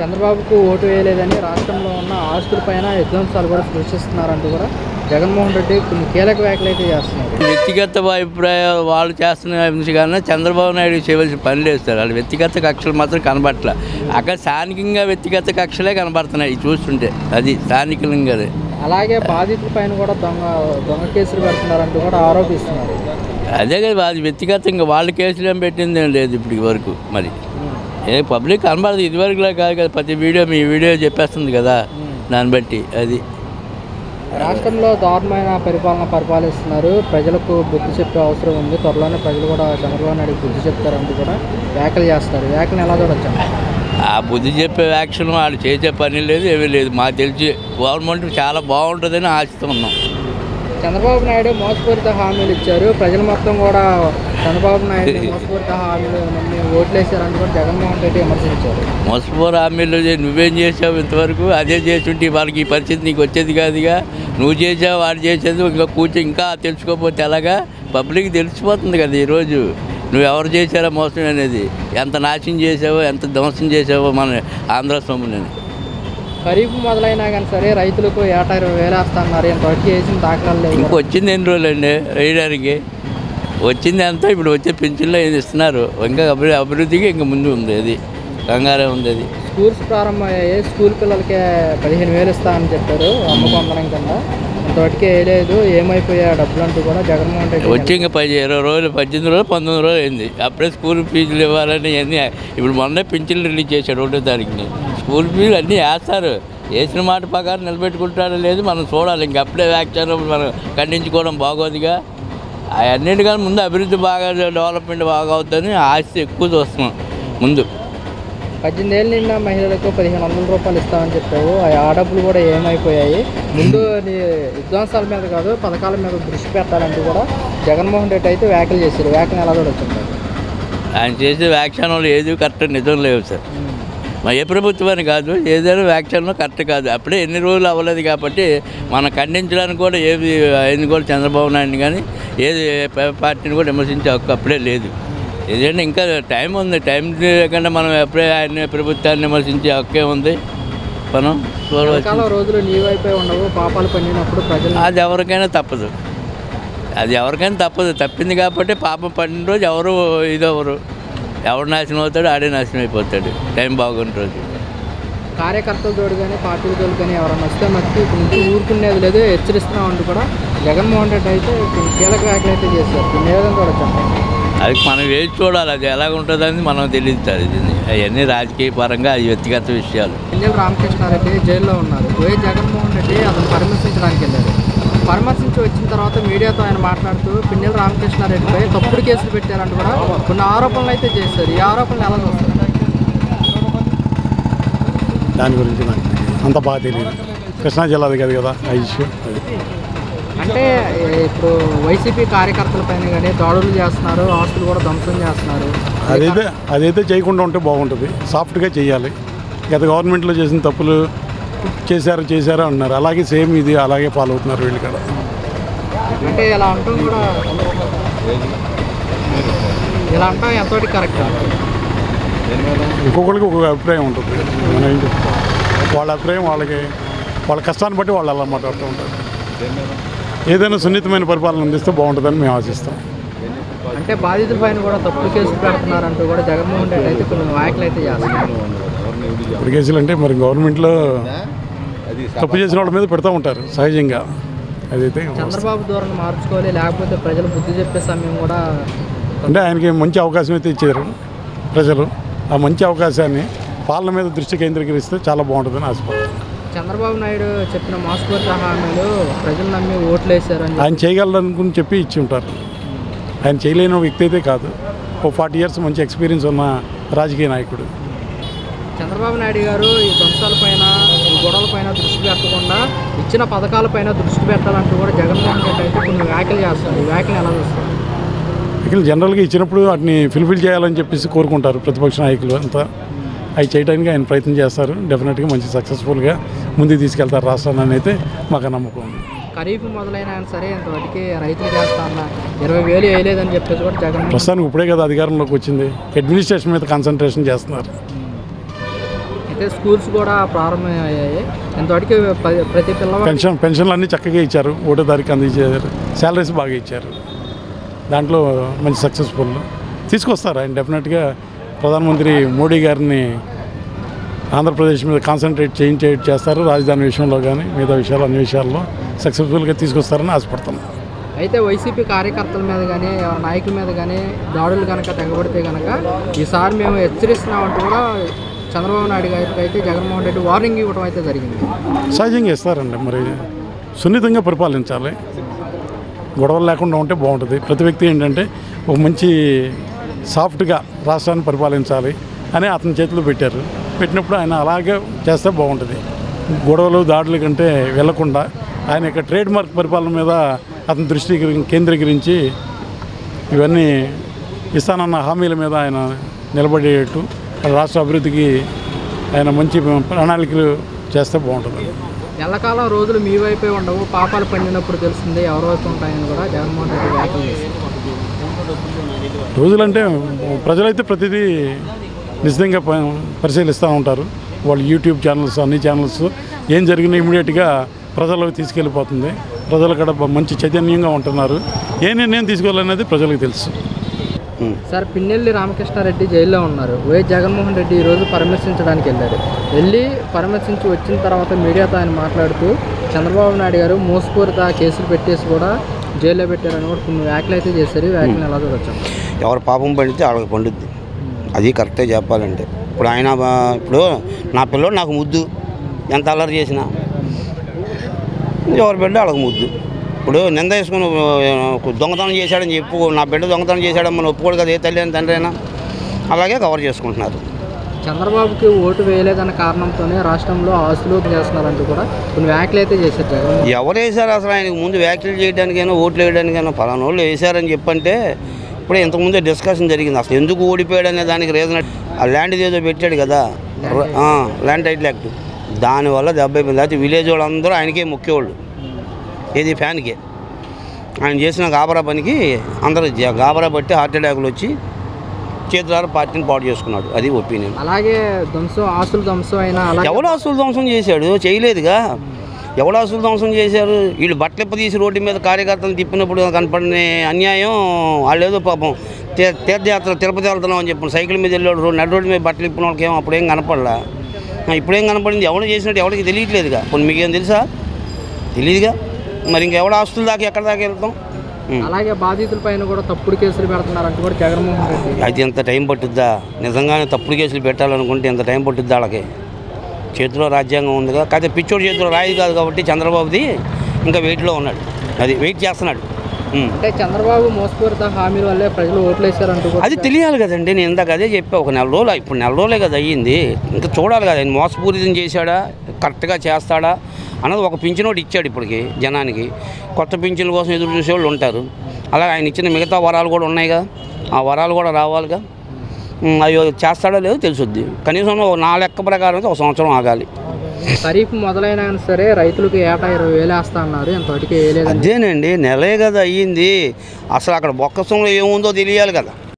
చంద్రబాబుకు ఓటు వేయలేదని రాష్ట్రంలో ఉన్న ఆస్తులపైన విధ్వంసాలు కూడా సృష్టిస్తున్నారంటూ కూడా జగన్మోహన్ రెడ్డి కొన్ని కీలక వ్యాఖ్యలు అయితే చేస్తున్నారు. వ్యక్తిగత అభిప్రాయాలు వాళ్ళు చేస్తున్న కన్నా చంద్రబాబు నాయుడు చేయవలసిన పని లేదు సార్. వాళ్ళు వ్యక్తిగత కక్షలు మాత్రం కనబడట్ల. అక్కడ స్థానికంగా వ్యక్తిగత కక్షలే కనబడుతున్నాయి చూస్తుంటే. అది స్థానికంగా. అలాగే బాధితుల పైన కూడా దొంగ కేసులు పెడుతున్నారంటూ కూడా ఆరోపిస్తున్నారు. అదే కదా, అది వ్యక్తిగతంగా వాళ్ళ కేసులు ఏం పెట్టింది ఏం లేదు ఇప్పటి వరకు. మరి ఏ పబ్లిక్ కనబడదు, ఇదివరకులా కాదు కదా. ప్రతి వీడియో మీ వీడియో చెప్పేస్తుంది కదా, దాన్ని బట్టి. అది రాష్ట్రంలో దారుణమైన పరిపాలిస్తున్నారు. ప్రజలకు బుద్ధి చెప్పే అవసరం ఉంది. త్వరలోనే ప్రజలు కూడా చంద్రబాబు నాయుడు బుద్ధి చెప్తారంటూ కూడా వ్యాఖ్యలు చేస్తారు. వ్యాఖ్యలు ఎలా చూడొచ్చు? ఆ బుద్ధి చెప్పే యాక్షన్ వాళ్ళు చేసే పని లేదు, ఏమీ లేదు. మాకు తెలిసి గవర్నమెంట్ చాలా బాగుంటుందని ఆశిస్తున్నాం. చంద్రబాబు నాయుడు మోసపూరిత హామీలు ఇచ్చారు. ప్రజలు మొత్తం కూడా చంద్రబాబు నాయుడు మోసపూరిత హామీలు నమ్మి ఓట్లేశారని కూడా జగన్మోహన్ రెడ్డి విమర్శించారు. మోసపూర హామీలు నువ్వేం చేసావు ఇంతవరకు? అదే చేస్తుంటే వాళ్ళకి ఈ పరిస్థితి నీకు వచ్చేది కాదుగా. నువ్వు చేసావు, వాడు చేసేది ఇంకా ఇంకా తెలుసుకోకపోతే ఎలాగా? పబ్లిక్ తెలిసిపోతుంది కదా ఈరోజు నువ్వు ఎవరు చేశారో మోసం అనేది. ఎంత నాశనం చేసావో, ఎంత ధ్వంసం చేసావో మన ఆంధ్ర సొమ్ముని. ఖరీఫ్ మొదలైనా కానీ సరే రైతులకు ఏటా 20,000 వేస్తున్నారు. ఇంతవరకు వేసిన దాఖలాలు లేవు. ఇంక వచ్చింది ఎన్ని రోజులండి వేయడానికి? వచ్చింది అంతా ఇప్పుడు వచ్చే పింఛన్లో ఏది ఇస్తున్నారు. ఇంకా అభివృద్ధికి ఇంకా ముందు ఉంది. అది కంగారే ఉంది. అది స్కూల్స్ ప్రారంభమయ్యాయి. స్కూల్ పిల్లలకే 15,000 ఇస్తామని చెప్పారు అమ్మకొందరం కింద. ఇంతవరకు వేయలేదు. ఏమైపోయా డబ్బులు అంటూ కూడా జగన్మోహన్ రెడ్డి వచ్చి ఇంకా 20 రోజులు, 18 రోజులు, 19 రోజులు అయింది. అప్పుడే స్కూల్ ఫీజులు ఇవ్వాలని అన్నీ. ఇప్పుడు మొన్నే పింఛన్లు రిలీజ్ చేశాడు 1వ తారీఖుని. స్కూల్ ఫీజులు అన్నీ వేస్తారు. వేసిన మాట ప్రకారం నిలబెట్టుకుంటాడో లేదు మనం చూడాలి. ఇంక అప్పుడే వ్యాఖ్యానం మనం ఖండించుకోవడం బాగోదుగా. అన్నిటికన్నా ముందు అభివృద్ధి బాగా, డెవలప్మెంట్ బాగా అవుతుందని ఆస్తి ఎక్కువ చూస్తున్నాం ముందు. 18 ఏళ్ళు నిండా మహిళలకు 1,500 రూపాయలు ఇస్తామని చెప్పావు. ఆ డబ్బులు కూడా ఏమైపోయాయి? ముందు విధ్వంసాల మీద కాదు, పథకాల మీద దృష్టి పెట్టాలంటూ కూడా జగన్మోహన్ రెడ్డి అయితే వ్యాఖ్యలు చేశారు. వ్యాఖ్యలు ఎలా చూడొచ్చు? ఆయన చేసే వ్యాఖ్యానాలు ఏది కరెక్ట్ నిజం లేవు సార్. ఏ ప్రభుత్వాన్ని కాదు, ఏదైనా వ్యాఖ్యానం కరెక్ట్ కాదు. అప్పుడే ఎన్ని రోజులు అవ్వలేదు కాబట్టి మనం ఖండించడానికి కూడా ఏది అయింది కూడా చంద్రబాబు నాయుడిని కానీ ఏది పార్టీని కూడా విమర్శించే హక్కు అప్పుడే లేదు. ఏదంటే ఇంకా టైం ఉంది. టైం లేకుండా మనం ఎప్పుడే ఆయన ప్రభుత్వాన్ని విమర్శించే హక్కే ఉంది. మనం రోజులు నీ వైపే ఉండవు. పాపాలు పండినప్పుడు ప్రజలు అది ఎవరికైనా తప్పదు. తప్పింది కాబట్టి పాపం పడిన రోజు ఎవరు ఇదెవరు ఎవరు నాశనం అవుతాడు, ఆడే నాశనం అయిపోతాడు. టైం బాగున్న రోజు కార్యకర్తల తోడు కానీ పార్టీల తోడు కానీ ఎవరైనా వస్తే మట్టి ఊరుకునేది లేదు, హెచ్చరిస్తున్నామంటూ కూడా జగన్మోహన్ రెడ్డి అయితే కీలక వ్యాఖ్యలు అయితే చేస్తారు. దీన్ని ఏ విధంగా చూడొచ్చు? అది మనం వేసి చూడాలి. అది ఎలాగ ఉంటుందని మనం తెలియదు. అవన్నీ రాజకీయ పరంగా అది వ్యక్తిగత విషయాలు. పిన్నెల రామకృష్ణారెడ్డి జైల్లో ఉన్నారు. వైఎస్ జగన్మోహన్ రెడ్డి అతను పరామర్శించడానికి వెళ్ళారు. పరామర్శించి వచ్చిన తర్వాత మీడియాతో ఆయన మాట్లాడుతూ పిన్నెల రామకృష్ణారెడ్డిపై తప్పుడు కేసులు పెట్టారంటూ కూడా కొన్ని ఆరోపణలు అయితే చేశారు. ఈ ఆరోపణలు ఎలా చూస్తారు? దాని గురించి నాకు అంత బాగా తెలియదు. కృష్ణా జిల్లాది కాదు కదా ఆ ఇష్యూ. అంటే ఇప్పుడు వైసీపీ కార్యకర్తల పైన కానీ దాడులు చేస్తున్నారు, ఆస్తులు కూడా ధ్వంసం చేస్తున్నారు. అదైతే చేయకుండా ఉంటే బాగుంటుంది. సాఫ్ట్గా చేయాలి. గత గవర్నమెంట్లో చేసిన తప్పులు చేశారు అన్నారు. అలాగే సేమ్ ఇది అలాగే ఫాలో అవుతున్నారు వీళ్ళు కూడా. అంటే ఇలా అంటాం కూడా ఇలా అంటాం ఎంతోటి కరెక్ట్. ఒక్కొక్కరికి ఒక్కొక్క అభిప్రాయం ఉంటుంది. మనం ఏం చెప్తాం, వాళ్ళ అభిప్రాయం వాళ్ళ కష్టాన్ని బట్టి వాళ్ళు అలా మాట్లాడుతూ ఉంటారు. ఏదైనా సున్నితమైన పరిపాలన అందిస్తే బాగుంటుందని మేము ఆశిస్తాం. అంటే బాధితుల పైన కూడా తప్పుడు కేసులు పెడుతున్నారంటూ కూడా జగన్మోహన్ రెడ్డి అయితే కొన్ని వ్యాఖ్యలు అయితే చేస్తున్నారు. ఇప్పుడు కేసులు అంటే మరి గవర్నమెంట్లో తప్పు చేసిన వాళ్ళ మీద పెడతా ఉంటారు సహజంగా. అదైతే చంద్రబాబు ధోరణి మార్చుకోవాలి, లేకపోతే ప్రజలు బుద్ధి చెప్పే సమయం కూడా. అంటే ఆయనకి మంచి అవకాశం అయితే ఇచ్చారు ప్రజలు. ఆ మంచి అవకాశాన్ని పాలన మీద దృష్టి కేంద్రీకరిస్తే చాలా బాగుంటుందని ఆశపడతాను. చంద్రబాబు నాయుడు చెప్పిన మోసపూరిత హామీలు ప్రజలు నమ్మి ఓట్లు వేశారు. ఆయన చేయగలరనుకుని చెప్పి ఇచ్చి ఉంటారు. ఆయన చేయలేని వ్యక్తి అయితే కాదు. 40 years మంచి ఎక్స్పీరియన్స్ ఉన్న రాజకీయ నాయకుడు. చంద్రబాబు నాయుడు గారు ఈ ధ్వంసాలపైన, ఈ గొడవలపైన దృష్టి పెట్టకుండా ఇచ్చిన పథకాలపైన దృష్టి పెట్టాలంటూ కూడా జగన్మోహన్ రెడ్డి అయితే కొన్ని వ్యాఖ్యలు చేస్తారు. ఈ వ్యాఖ్యలు ఎలా చూస్తారు? వ్యాఖ్యలు జనరల్గా ఇచ్చినప్పుడు వాటిని ఫుల్ఫిల్ చేయాలని చెప్పేసి కోరుకుంటారు ప్రతిపక్ష నాయకులు అంతా. అవి చేయడానికి ఆయన ప్రయత్నం చేస్తారు. డెఫినెట్గా మంచి సక్సెస్ఫుల్గా ముందుకు తీసుకెళ్తారు రాష్ట్రాన్ని అయితే మాకు నమ్మకం ఉంది. ఖరీఫ్ మొదలైనా సరే ఇంతవరకు రైతులు చేస్తా అన్న 20,000 వేయలేదని చెప్పేసి కూడా జగన్ ప్రస్తుతానికి ఇప్పుడే కదా అధికారంలోకి వచ్చింది. అడ్మినిస్ట్రేషన్ మీద కాన్సన్ట్రేషన్ చేస్తున్నారు. అంటే స్కూల్స్ కూడా ప్రారంభమయ్యాయి. ఇంతవరకు ప్రతి పిల్లవాడు పెన్షన్లు అన్నీ చక్కగా ఇచ్చారు, 1వ తారీఖు అందించారు, శాలరీస్ బాగా ఇచ్చారు. దాంట్లో మంచి సక్సెస్ఫుల్ తీసుకొస్తారు ఆయన. డెఫినెట్గా ప్రధానమంత్రి మోడీ గారిని ఆంధ్రప్రదేశ్ మీద కాన్సన్ట్రేట్ చేస్తారు. రాజధాని విషయంలో కానీ మిగతా విషయాలు అన్ని విషయాల్లో సక్సెస్ఫుల్గా తీసుకొస్తారని ఆశపడతాను. అయితే వైసీపీ కార్యకర్తల మీద కానీ నాయకుల మీద కానీ దాడులు కనుక తెగబడితే కనుక ఈసారి మేము హెచ్చరిస్తున్నామంటూ కూడా చంద్రబాబు నాయుడు గారికి అయితే జగన్మోహన్ రెడ్డి వార్నింగ్ ఇవ్వడం అయితే జరిగింది. సహజంగా ఇస్తారండి. మరి సున్నితంగా పరిపాలించాలి, గొడవలు లేకుండా ఉంటే బాగుంటుంది. ప్రతి వ్యక్తి ఏంటంటే ఒక మంచి సాఫ్ట్గా రాష్ట్రాన్ని పరిపాలించాలి అని అతని చేతిలో పెట్టినప్పుడు ఆయన అలాగే చేస్తే బాగుంటుంది. గొడవలు దాడుల కంటే వెళ్లకుండా ఆయన యొక్క ట్రేడ్ మార్క్ పరిపాలన మీద అతని దృష్టి కేంద్రీకరించి ఇవన్నీ ఇస్తానన్న హామీల మీద ఆయన నిలబడేటట్టు రాష్ట్ర అభివృద్ధికి ఆయన మంచి ప్రణాళికలు చేస్తే బాగుంటుంది. ఎల్లకాలం రోజులు మీ వైపే ఉండవు, పాపాలు పండినప్పుడు తెలుస్తుంది ఎవరి వైపు ఉంటాయని కూడా జగన్మోహన్ రెడ్డి వ్యాఖ్యలు చేశారు. రోజులంటే ప్రజలైతే ప్రతిదీ నిశ్చితంగా పరిశీలిస్తూ ఉంటారు. వాళ్ళు యూట్యూబ్ ఛానల్స్ అన్ని ఛానల్స్ ఏం జరిగినా ఇమీడియట్గా ప్రజలకు తీసుకెళ్ళిపోతుంది. ప్రజలు కూడా మంచి చైతన్యంగా ఉంటున్నారు. ఏ నిర్ణయం తీసుకోవాలనేది ప్రజలకు తెలుసు. సార్, పిన్నెల్లి రామకృష్ణారెడ్డి జైల్లో ఉన్నారు. జగన్మోహన్ రెడ్డి ఈరోజు పరామర్శించడానికి వెళ్ళి పరామర్శించి వచ్చిన తర్వాత మీడియాతో ఆయన మాట్లాడుతూ చంద్రబాబు నాయుడు గారు మోసపూరిత కేసులు పెట్టేసి కూడా జైల్లో పెట్టారని కూడా కొన్ని వ్యాఖ్యలు అయితే చేశారు. ఈ వ్యాఖ్యలు ఎలా చూడొచ్చు? ఎవరు పాపం పండితే వాళ్ళకి పండుద్ది, అది కరెక్టే చెప్పాలంటే. ఇప్పుడు నా పిల్లోడు నాకు ముద్దు, ఎంత అల్లరి చేసినా ఎవరి బిడ్డ వాళ్ళకి ముద్దు. ఇప్పుడు నింద వేసుకుని దొంగతనం చేశాడని చెప్పు, నా బిడ్డ దొంగతనం చేశాడని మనం ఒప్పుకోడు కదా, ఏ తల్లి అని తండ్రి అయినా. అలాగే కవర్ చేసుకుంటున్నారు. చంద్రబాబుకి ఓటు వేయలేదన్న కారణంతోనే రాష్ట్రంలో ఆస్తులు చేస్తున్నారంటూ కూడా కొన్ని వ్యాఖ్యలు అయితే చేశారు జగన్. ఎవరు వేశారు అసలు? ఆయనకు ముందు వ్యాఖ్యలు చేయడానికైనా ఓట్లు వేయడానికైనా ఫలానా వాళ్ళు వేశారని చెప్పంటే ఇప్పుడే ఇంతకుముందే డిస్కషన్ జరిగింది. అసలు ఎందుకు ఓడిపోయాడు అనే దానికి రీజన్ ఆ ల్యాండ్ ఏదో పెట్టాడు కదా, ల్యాండ్ టైటిల్ యాక్ట్, దానివల్ల దెబ్బ అయిపోయింది. అయితే విలేజ్ వాళ్ళందరూ ఆయనకే ముఖ్యవాళ్ళు, ఏది ఫ్యాన్కే. ఆయన చేసిన గాబరా పనికి అందరూ గాబరా బట్టి హార్ట్ అటాకులు వచ్చి చేతులారా పార్టీని పాడు చేసుకున్నాడు. అది ఒపీనియన్. అలాగే ఆస్తులు ధ్వంసం అయినా ఎవడు ఆస్తులు ధ్వంసం చేశాడు? చేయలేదుగా. ఎవడు ఆస్తులు ధ్వంసం చేశారు? వీళ్ళు బట్టలు తీసి రోడ్డు మీద కార్యకర్తలు తిప్పినప్పుడు కనపడిన అన్యాయం. వాళ్ళు ఏదో పాపం తీర్థయాత్ర తిరుపతి వెళ్తున్నాం అని చెప్పి సైకిల్ మీద వెళ్ళాడు, నడు రోడ్డు మీద బట్టలు ఇప్పిన వాళ్ళకి ఏమో అప్పుడేం కనపడలా. ఇప్పుడేం కనపడింది? ఎవరు చేసినట్టు ఎవరికి తెలియట్లేదుగా. కొన్ని మీకేం తెలుసా? తెలియదుగా. మరి ఇంకెవడ ఆస్తుల దాకా ఎక్కడ దాకా వెళ్తాం? అలాగే బాధితుల పైన కూడా తప్పుడు కేసులు పెడుతున్నారంటూ కూడా జగన్మోహన్ రెడ్డి. అయితే ఎంత టైం పట్టుద్దా? నిజంగానే తప్పుడు కేసులు పెట్టాలనుకుంటే ఎంత టైం పట్టుద్దా? వాళ్ళకి చేతిలో రాజ్యాంగం ఉందిగా. కాకపోతే పిచ్చోడి చేతిలో రాయి కాదు కాబట్టి చంద్రబాబుది ఇంకా వెయిట్లో ఉన్నాడు, అది వెయిట్ చేస్తున్నాడు. అంటే చంద్రబాబు మోసపూరిత హామీల వల్లే ప్రజలు ఓట్లు వేశారంటూ అది తెలియాలి కదండి. నేను ఇందాక అదే చెప్పా, ఒక నెల రోజులు, ఇప్పుడు నెల రోజులే కదా అయ్యింది. ఇంకా చూడాలి కదా ఆయన మోసపూరితం చేశాడా, కరెక్ట్గా చేస్తాడా అన్నది. ఒక పింఛనోటి ఇచ్చాడు ఇప్పటికి జనానికి, కొత్త పింఛన్ల కోసం ఎదురు చూసేవాళ్ళు ఉంటారు. అలాగే ఆయన ఇచ్చిన మిగతా వరాలు కూడా ఉన్నాయిగా, ఆ వరాలు కూడా రావాలిగా. అవి చేస్తాడో లేదో తెలుసుద్ది. కనీసం నా లెక్క ప్రకారం అయితే 1 సంవత్సరం ఆగాలి. ఖరీఫ్ మొదలైనా సరే రైతులకు ఏటా 20,000 వేస్తా అన్నారు, ఎంతవరకు వేయలేదు. అదేనండి, నెలే కదా అయ్యింది. అసలు అక్కడ బొక్కసంలో ఏముందో తెలియాలి కదా.